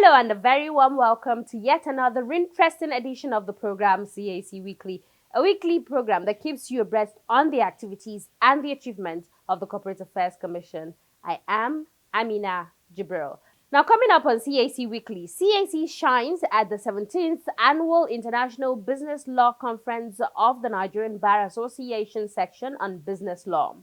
Hello and a very warm welcome to yet another interesting edition of the program CAC Weekly, a weekly program that keeps you abreast on the activities and the achievements of the Corporate Affairs Commission. I am Amina Jibril. Now coming up on CAC Weekly, CAC shines at the 17th Annual International Business Law Conference of the Nigerian Bar Association section on business law.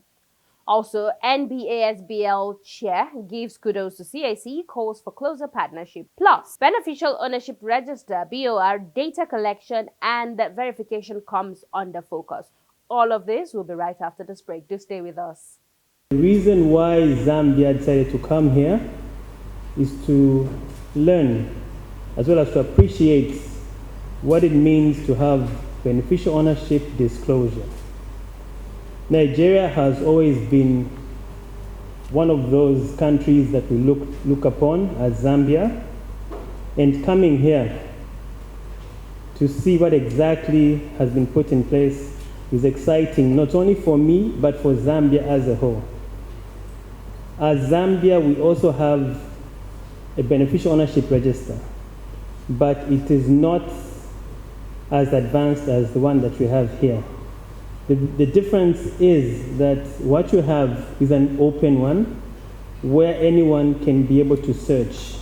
Also, NBASBL chair gives kudos to CAC, calls for closer partnership. Plus, beneficial ownership register, BOR, data collection and verification comes under focus. All of this will be right after this break. Do stay with us. The reason why Zambia decided to come here is to learn as well as to appreciate what it means to have beneficial ownership disclosure. Nigeria has always been one of those countries that we look upon as Zambia, and coming here to see what exactly has been put in place is exciting, not only for me, but for Zambia as a whole. As Zambia, we also have a beneficial ownership register, but it is not as advanced as the one that we have here. The difference is that what you have is an open one where anyone can be able to search.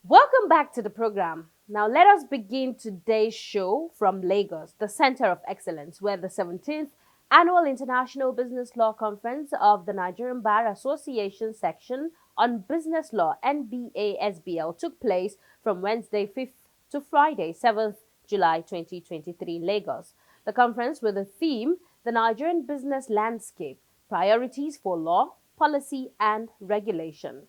Welcome back to the program. Now let us begin today's show from Lagos, the Center of Excellence, where the 17th Annual International Business Law Conference of the Nigerian Bar Association section on business law, NBASBL, took place from Wednesday 5th to Friday, 7th July 2023 in Lagos. The conference with the theme, The Nigerian Business Landscape, Priorities for Law, Policy and Regulation.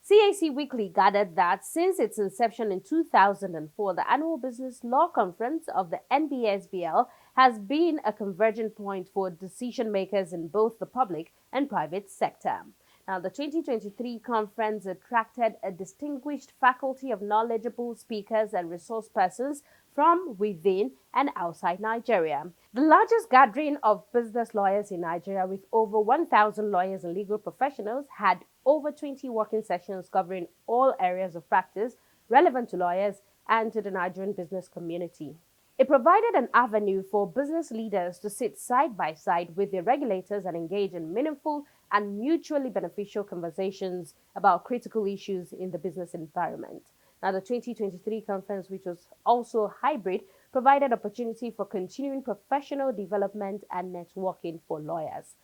CAC Weekly gathered that since its inception in 2004, the annual Business Law Conference of the NBASBL has been a convergent point for decision makers in both the public and private sector. Now, the 2023 conference attracted a distinguished faculty of knowledgeable speakers and resource persons from within and outside Nigeria. The largest gathering of business lawyers in Nigeria, with over 1,000 lawyers and legal professionals, had over 20 working sessions covering all areas of practice relevant to lawyers and to the Nigerian business community. It provided an avenue for business leaders to sit side by side with their regulators and engage in meaningful and mutually beneficial conversations about critical issues in the business environment. Now, the 2023 conference, which was also hybrid, provided opportunity for continuing professional development and networking for lawyers.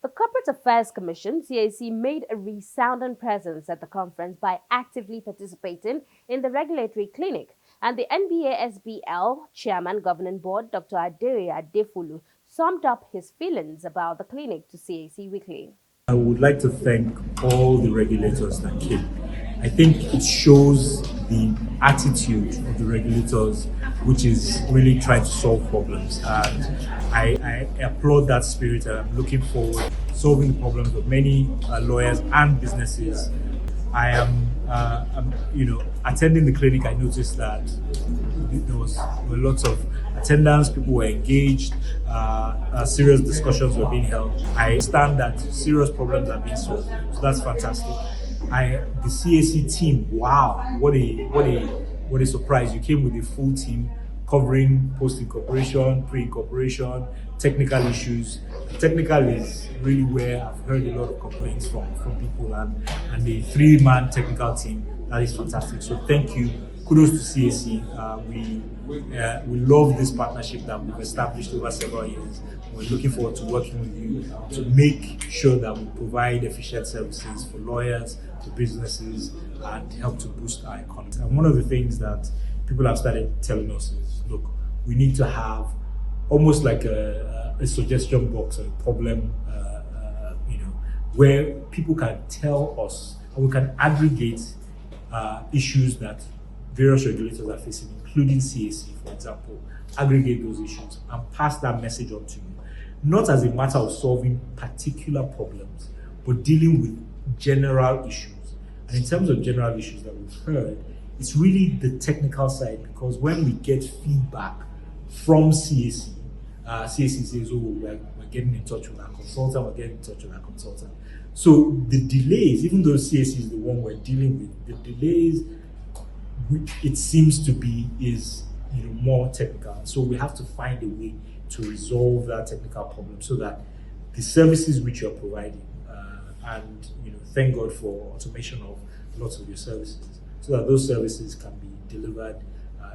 The Corporate Affairs Commission, CAC, made a resounding presence at the conference by actively participating in the regulatory clinic, and the NBASBL Chairman Governing Board, Dr. Adeoye Adefulu, summed up his feelings about the clinic to CAC Weekly. I would like to thank all the regulators that came. I think it shows the attitude of the regulators, which is really trying to solve problems. And I applaud that spirit, and I'm looking forward to solving the problems of many lawyers and businesses. I am, attending the clinic. I noticed that there were lots of attendance, people were engaged, serious discussions were being held. I understand that serious problems are being solved, so that's fantastic. The CAC team, wow, what a surprise! You came with a full team covering post-incorporation, pre-incorporation, technical issues. Technical is really where I've heard a lot of complaints from people, and the three-man technical team, that is fantastic. So thank you. Kudos to CAC. We love this partnership that we've established over several years. We're looking forward to working with you to make sure that we provide efficient services for lawyers, to businesses, and help to boost our economy. And one of the things that people have started telling us is, look, we need to have almost like a suggestion box, a problem, where people can tell us, and we can aggregate issues that various regulators are facing, including CAC, for example, aggregate those issues and pass that message on to you. Not as a matter of solving particular problems, but dealing with general issues. And in terms of general issues that we've heard, it's really the technical side, because when we get feedback from CAC, CAC says, oh, we're getting in touch with our consultant, we're getting in touch with our consultant. So the delays, even though CAC is the one we're dealing with, the delays, it seems to be, is more technical. So we have to find a way to resolve that technical problem so that the services which you're providing, and thank God for automation of lots of your services, so that those services can be delivered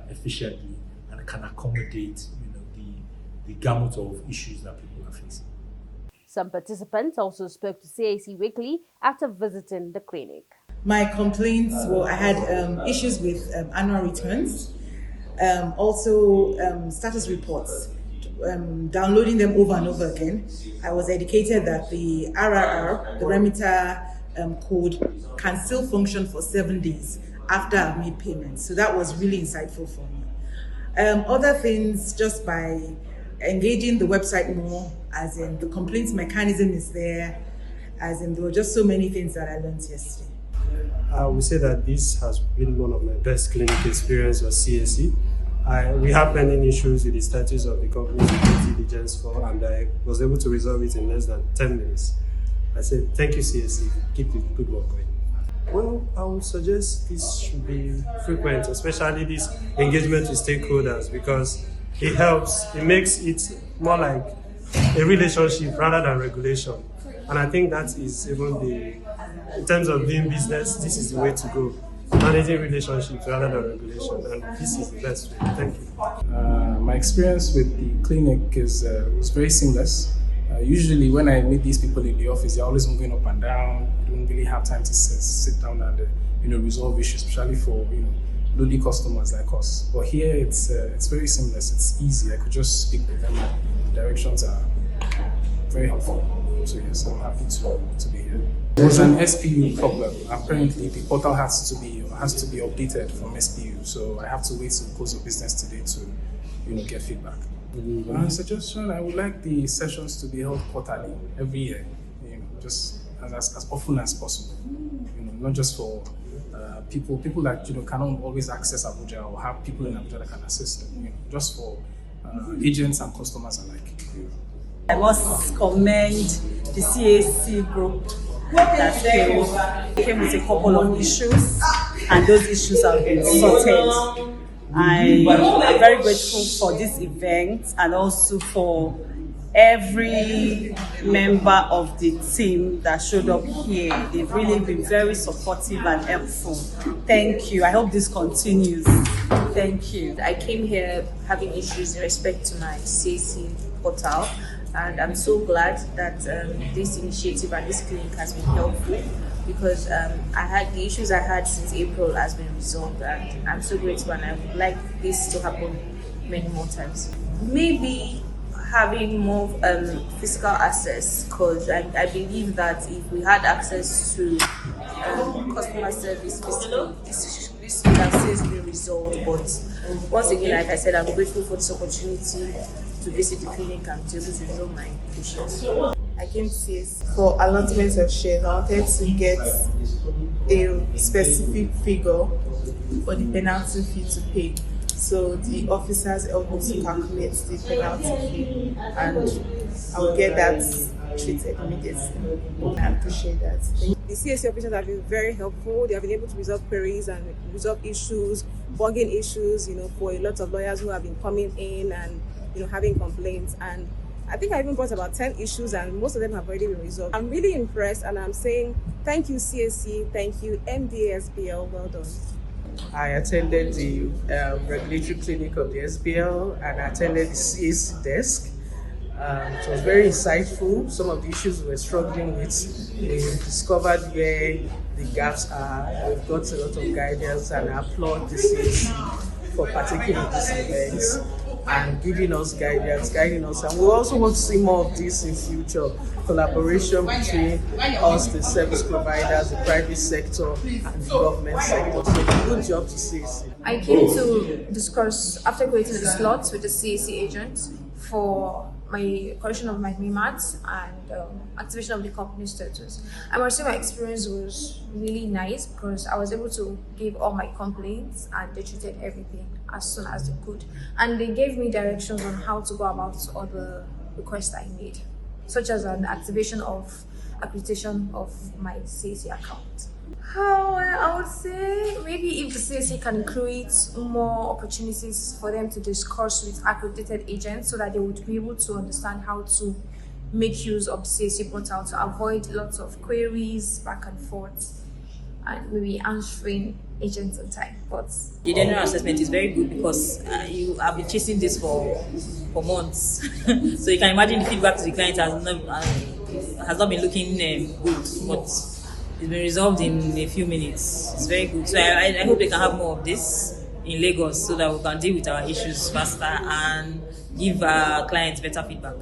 efficiently and can accommodate the gamut of issues that people are facing. Some participants also spoke to CAC Weekly after visiting the clinic. My complaints were I had issues with annual returns, also status reports, downloading them over and over again. I was educated that the RRR, the remitter code, can still function for 7 days after I've made payments. So that was really insightful for me. Other things, just by engaging the website more, as in the complaints mechanism is there, as in there were just so many things that I learned yesterday. I would say that this has been one of my best clinic experience at CAC. We had pending issues with the status of the company's due diligence for, and I was able to resolve it in less than 10 minutes. I said, thank you, CAC, keep the good work going. Well, I would suggest this should be frequent, especially this engagement with stakeholders, because it helps, it makes it more like a relationship rather than regulation. And I think that is even in terms of doing business, this is the way to go. Managing relationships rather than regulation, and this is the best way. Thank you. My experience with the clinic was very seamless. Usually when I meet these people in the office, they're always moving up and down. You don't really have time to sit down and resolve issues, especially for lowly customers like us. But here it's very seamless. It's easy. I could just speak with them. The directions are very helpful. So yes, I'm happy to be here. There was an SPU problem. Apparently, the portal has to be updated from SPU. So I have to wait till the close of business today to get feedback. Suggestion: I would like the sessions to be held quarterly, every year. Just as often as possible. Not just for people that cannot always access Abuja or have people in Abuja that can assist them. Just for agents and customers alike. I must commend the CAC group that came with a couple of issues, and those issues have been sorted. I'm very grateful for this event and also for every member of the team that showed up here. They've really been very supportive and helpful. Thank you. I hope this continues. Thank you. I came here having issues in respect to my CAC portal, and I'm so glad that this initiative and this clinic has been helpful, because the issues I had since April has been resolved, and I'm so grateful, and I would like this to happen many more times. Maybe having more physical access, because I believe that if we had access to customer service physically, this would have since been resolved. But once again, like I said, I'm grateful for this opportunity to visit the clinic and to be able to resolve my issues. I came to CAC for allotment of shares. I wanted to get a specific figure for the penalty fee to pay. So the officers helped me to calculate the penalty fee, and I will get that treated immediately. I appreciate that. The CAC officers have been very helpful. They have been able to resolve queries and resolve issues, bugging issues, for a lot of lawyers who have been coming in and having complaints. And I think I even brought about 10 issues, and most of them have already been resolved. I'm really impressed, and I'm saying thank you, CAC, thank you, MDSBL, well done. I attended the regulatory clinic of the SBL, and I attended the CAC desk. It was very insightful. Some of the issues we were struggling with, we discovered where the gaps are. We've got a lot of guidance, and I applaud the CAC for partaking in these events and giving us guiding us. And we also want to see more of this in future. Collaboration between us, the service providers, the private sector, and the government sector. So good job to CAC. I came to discuss, after creating the slots with the CAC agent, for my correction of my MIMAT and activation of the company status. I must say my experience was really nice, because I was able to give all my complaints and they treated everything. as soon as they could. And they gave me directions on how to go about all the requests I made, such as an activation of accreditation of my CAC account. How I would say maybe if the CAC can create more opportunities for them to discuss with accredited agents so that they would be able to understand how to make use of the CAC portal to avoid lots of queries back and forth and maybe answering agents on time. But The general assessment is very good because you have been chasing this for months. So you can imagine the feedback to the client has not been looking good, but it's been resolved in a few minutes. It's very good. So I hope they can have more of this in Lagos so that we can deal with our issues faster and give our clients better feedback.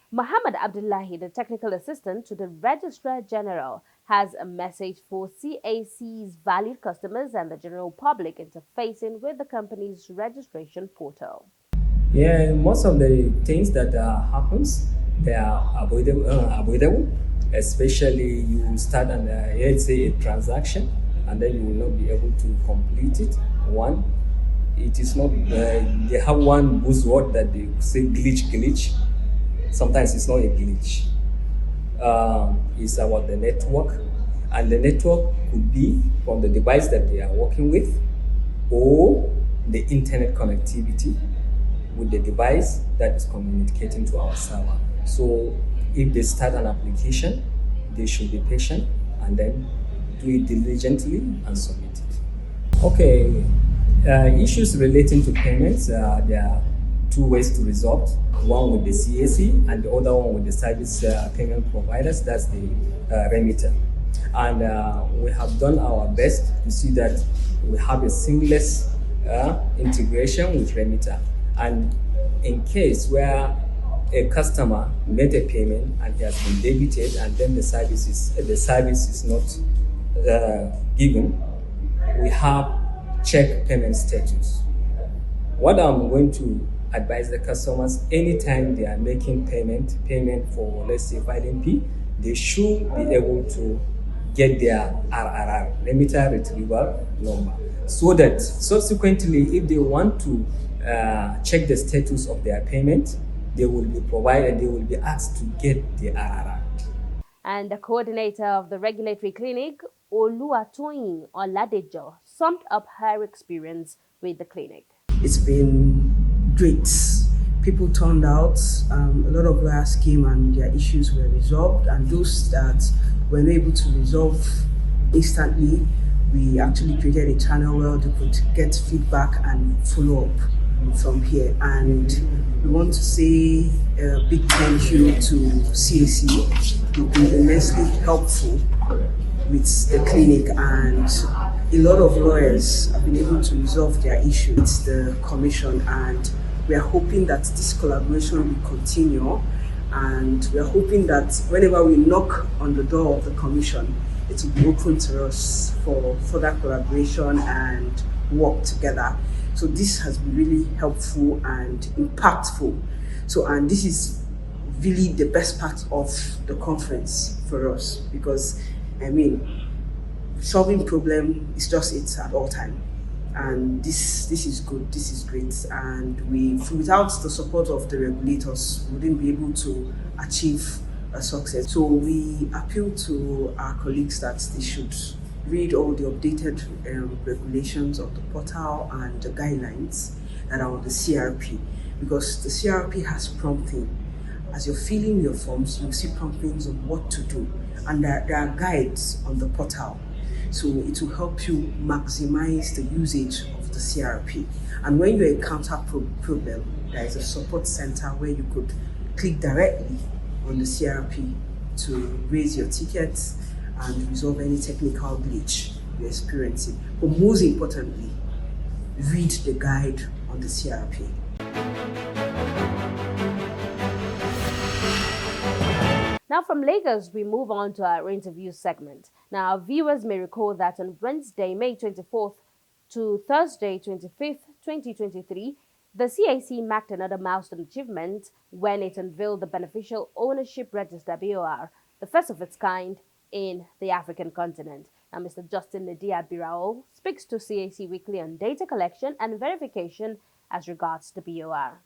Muhammad Abdullahi, the technical assistant to the Registrar General, has a message for CAC's valued customers and the general public interfacing with the company's registration portal. Yeah, most of the things that happens, they are avoidable. Especially you start an let's say a transaction, and then you will not be able to complete it. One, it is not. They have one buzzword that they say glitch. Sometimes it's not a glitch. It's about the network, and the network could be from the device that they are working with, or the internet connectivity with the device that is communicating to our server. So if they start an application, they should be patient and then do it diligently and submit it. Okay, issues relating to payments, there are two ways to resolve. One with the CAC and the other one with the service payment providers, that's the remitter. And we have done our best to see that we have a seamless integration with remitter. And in case where a customer made a payment and he has been debited and then the service is not given, we have check payment status. What I'm going to advise the customers, anytime they are making payment for, let's say, filing fee, they should be able to get their RRR, remitter retrieval number, so that subsequently, if they want to check the status of their payment, they will be asked to get the RRR. And the coordinator of the regulatory clinic, Oluwatoyin Oladejo, summed up her experience with the clinic. It's been great. People turned out, a lot of lawyers came and their issues were resolved, and those that were not able to resolve instantly, we actually created a channel where they could get feedback and follow up from here. And we want to say a big thank you to CAC. They've been immensely helpful with the clinic, and a lot of lawyers have been able to resolve their issues with the commission, and we are hoping that this collaboration will continue, and we are hoping that whenever we knock on the door of the commission, it will be open to us for further collaboration and work together. So this has been really helpful and impactful. So, and this is really the best part of the conference for us, because I mean, solving problem is just it at all time. And this is good, this is great. And without the support of the regulators, we wouldn't be able to achieve a success. So we appeal to our colleagues that they should read all the updated regulations of the portal and the guidelines that are on the CRP, because the CRP has prompting. As you're filling your forms, you'll see promptings on what to do, and there are guides on the portal. So it will help you maximize the usage of the CRP. And when you encounter problem, there is a support center where you could click directly on the CRP to raise your tickets and resolve any technical glitch you're experiencing. But most importantly, read the guide on the CRP. Now from Lagos, we move on to our interview segment. Now, our viewers may recall that on Wednesday, May 24th to Thursday, 25th, 2023, the CAC marked another milestone achievement when it unveiled the Beneficial Ownership Register BOR, the first of its kind in the African continent. Now, Mr. Justin Nidia Birao speaks to CAC Weekly on data collection and verification as regards the BOR.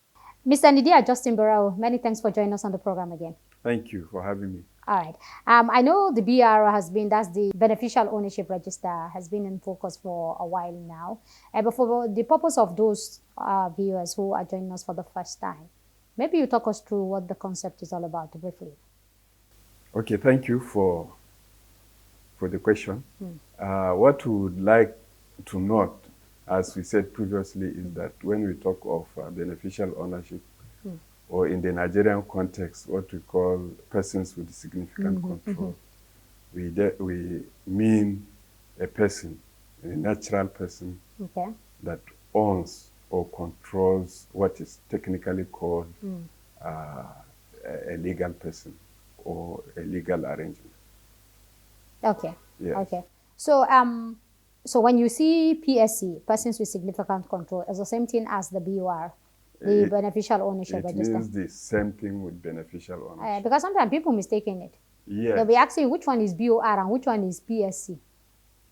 Mr. Nidia Justin Birao, many thanks for joining us on the program again. Thank you for having me. All right. I know the BR has been, that's the Beneficial Ownership Register, has been in focus for a while now. But for the purpose of those viewers who are joining us for the first time, maybe you talk us through what the concept is all about briefly. Okay, thank you for the question. What we would like to note, as we said previously, is that when we talk of beneficial ownership, or in the Nigerian context, what we call persons with significant control, we mean a person, a natural person that owns or controls what is technically called a legal person or a legal arrangement. Okay. Yes. Okay. So, so when you see PSC, persons with significant control, it's the same thing as the BOR, the Beneficial Ownership Register. It means the same thing with beneficial ownership. Because sometimes people mistaken it. Yes. They'll be asking which one is BOR and which one is PSC.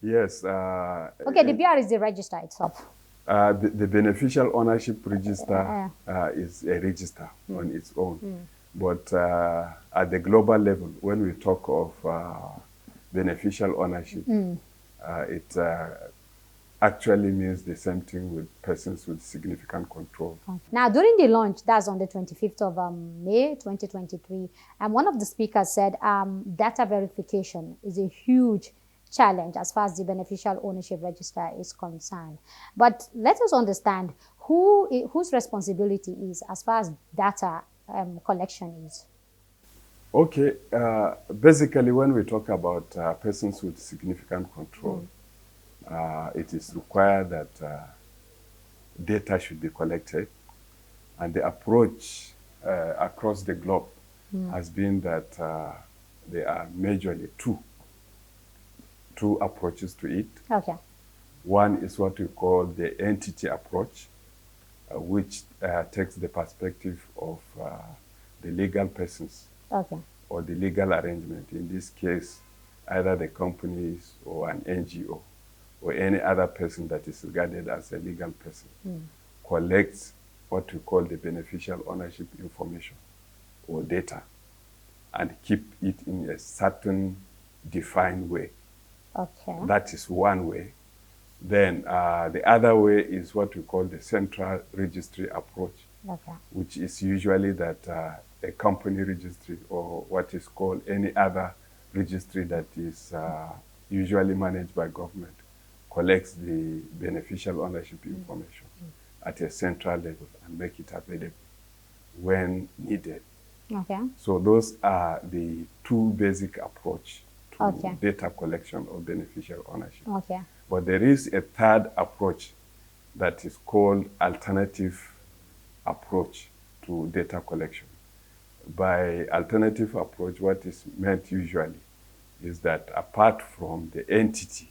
Yes. Okay, the BR is the register itself. The Beneficial Ownership Register is a register on its own. But at the global level, when we talk of beneficial ownership, it actually means the same thing with persons with significant control. Now, during the launch, that's on the 25th of May 2023, one of the speakers said data verification is a huge challenge as far as the Beneficial Ownership Register is concerned. But let us understand whose responsibility is as far as data collection is. Okay, basically when we talk about persons with significant control, it is required that data should be collected, and the approach across the globe has been that there are majorly two approaches to it. Okay. One is what we call the entity approach, which takes the perspective of the legal persons or the legal arrangement. In this case, either the companies or an NGO or any other person that is regarded as a legal person collects what we call the beneficial ownership information or data and keep it in a certain defined way. Okay. That is one way. Then the other way is what we call the central registry approach, which is usually that a company registry or what is called any other registry that is usually managed by government collects the beneficial ownership information at a central level and make it available when needed. Okay. So those are the two basic approach to data collection or beneficial ownership. Okay. But there is a third approach that is called alternative approach to data collection. By alternative approach, what is meant usually is that apart from the entity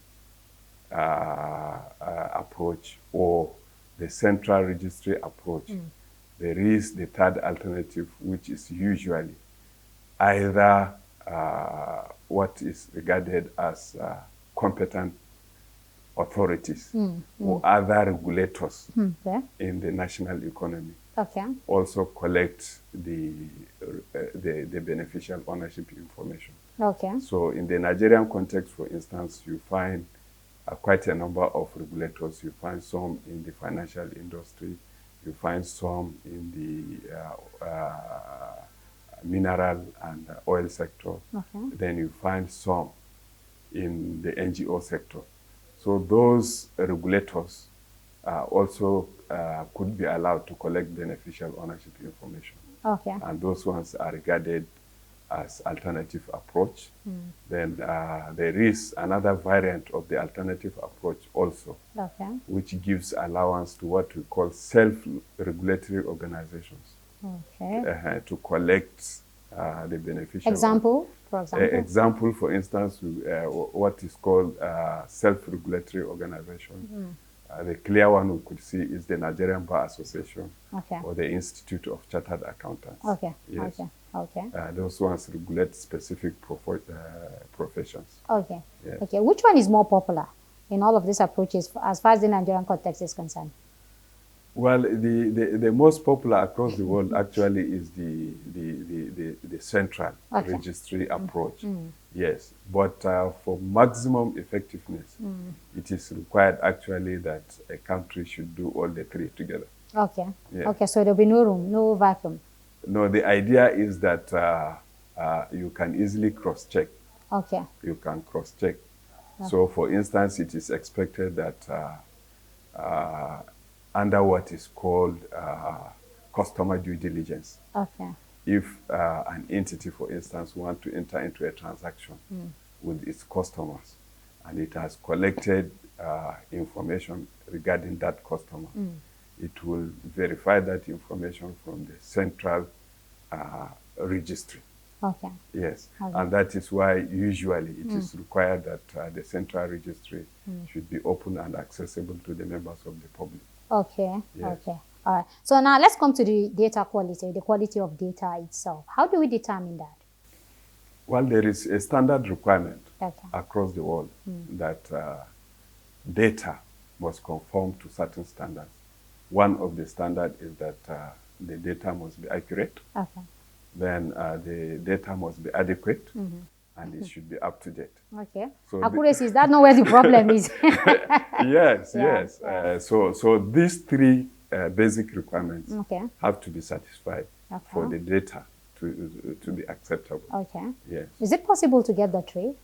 approach or the central registry approach, there is the third alternative, which is usually either what is regarded as competent authorities or other regulators in the national economy also collect the beneficial ownership information. Okay. So in the Nigerian context, for instance, you find quite a number of regulators. You find some in the financial industry. You find some in the mineral and oil sector. Then you find some in the NGO sector. So those regulators also could be allowed to collect beneficial ownership information. And those ones are regarded as alternative approach. Then there is another variant of the alternative approach also, which gives allowance to what we call self-regulatory organizations to collect the beneficial. Example, for example? Example, for instance, what is called self-regulatory organization The clear one we could see is the Nigerian Bar Association Okay. or the Institute of Chartered Accountants. Okay. Yes. Okay. Okay. Those ones regulate specific professions. Okay. Yes. Okay. Which one is more popular in all of these approaches as far as the Nigerian context is concerned? Well, the most popular across the world actually is the central registry approach. Yes, but for maximum effectiveness, it is required actually that a country should do all the three together. Okay. Yeah. Okay, so there'll be no room, no vacuum. No, the idea is that you can easily cross-check. Okay. You can cross-check. Okay. So, for instance, it is expected that under what is called customer due diligence, Okay. if an entity, for instance, wants to enter into a transaction with its customers and it has collected information regarding that customer, it will verify that information from the central registry. Okay. Yes, Okay. and that is why usually it is required that the central registry should be open and accessible to the members of the public. Okay. Yes. Okay. All right. So now let's come to the data quality, the quality of data itself. How do we determine that? Well, there is a standard requirement Okay. across the world that data must conform to certain standards. One of the standards is that the data must be accurate. Okay. Then the data must be adequate and it should be up to date. Okay. So Accuracy, is that not where the problem is? Yes, Yeah, yes. So these three basic requirements Okay. have to be satisfied for the data to be acceptable. Okay. Yes. Is it possible to get the three?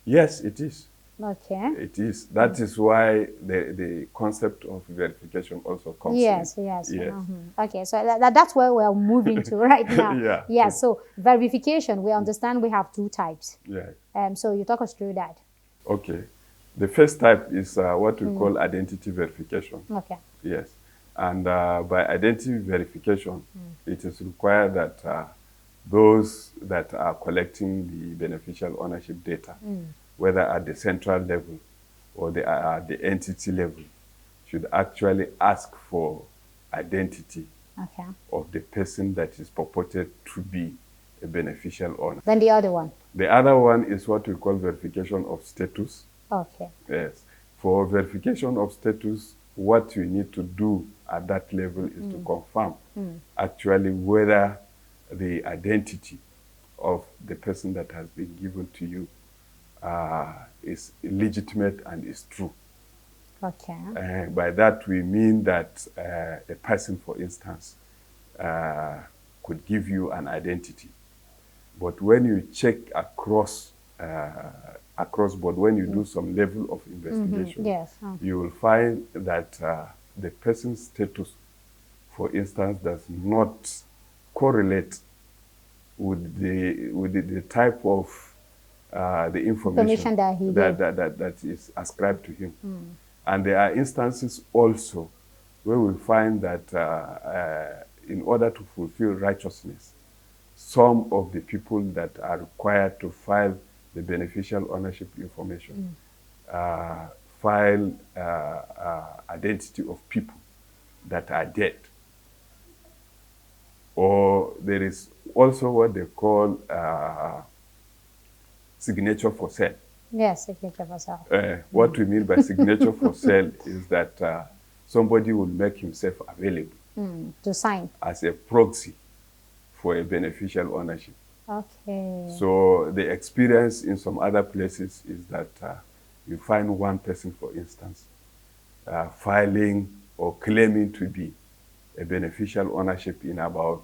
Yes, it is. Okay. It is. That is why the concept of verification also comes Yes, in. yes. Yes. Okay, so that's where we're moving to right now. Yeah. So verification, we understand we have two types. Yeah. So you talk us through that. Okay. The first type is what we call identity verification. Okay. Yes. And by identity verification, it is required that those that are collecting the beneficial ownership data, whether at the central level or at the entity level, should actually ask for identity of the person that is purported to be a beneficial owner. Then the other one? The other one is what we call verification of status. Okay. Yes. For verification of status, what you need to do at that level is to confirm actually whether the identity of the person that has been given to you is legitimate and is true. Okay. By that we mean that a person, for instance, could give you an identity, but when you check across board, when you do some level of investigation, Yes. you will find that the person's status, for instance, does not correlate with the type of the information that is ascribed to him. And there are instances also where we find that in order to fulfill righteousness, some of the people that are required to file the beneficial ownership information file identity of people that are dead. Or there is also what they call signature for sale. Yes, signature for sale. What we mean by signature for sale is that somebody will make himself available to sign as a proxy for a beneficial ownership. Okay. So the experience in some other places is that you find one person, for instance, filing or claiming to be a beneficial ownership in about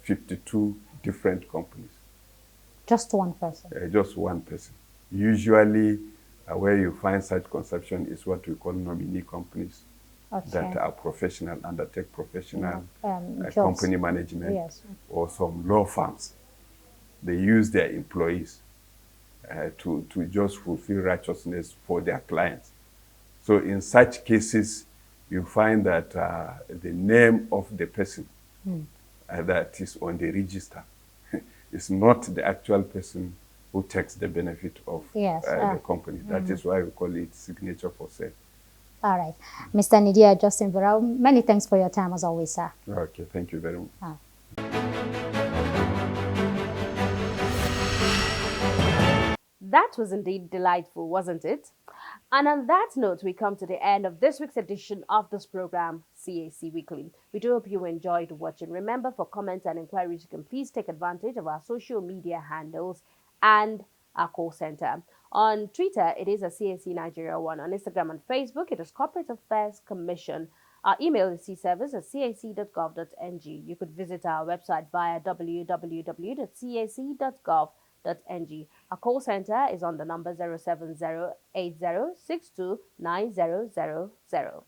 52 different companies. Just one person? Just one person. Usually where you find such conception is what we call nominee companies that are professional, undertake professional company management, or some law firms. They use their employees to just fulfill righteousness for their clients. So in such cases, you find that the name of the person that is on the register is not the actual person who takes the benefit of the company. That is why we call it signature for sale. All right. Mr. Nidia Justin Varao, many thanks for your time as always, sir. Okay, thank you very much. That was indeed delightful, wasn't it? And on that note, we come to the end of this week's edition of this program, CAC Weekly. We do hope you enjoyed watching. Remember, for comments and inquiries, you can please take advantage of our social media handles and our call center. On Twitter, it is a CAC Nigeria 1. On Instagram and Facebook, it is Corporate Affairs Commission. Our email is cservice@cac.gov.ng. You could visit our website via www.cac.gov.ng. Our call center is on the number 07080629000.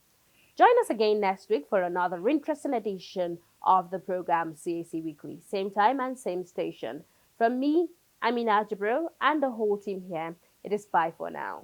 Join us again next week for another interesting edition of the program CAC Weekly. Same time and same station. From me, Amina Jibril, and the whole team here, it is bye for now.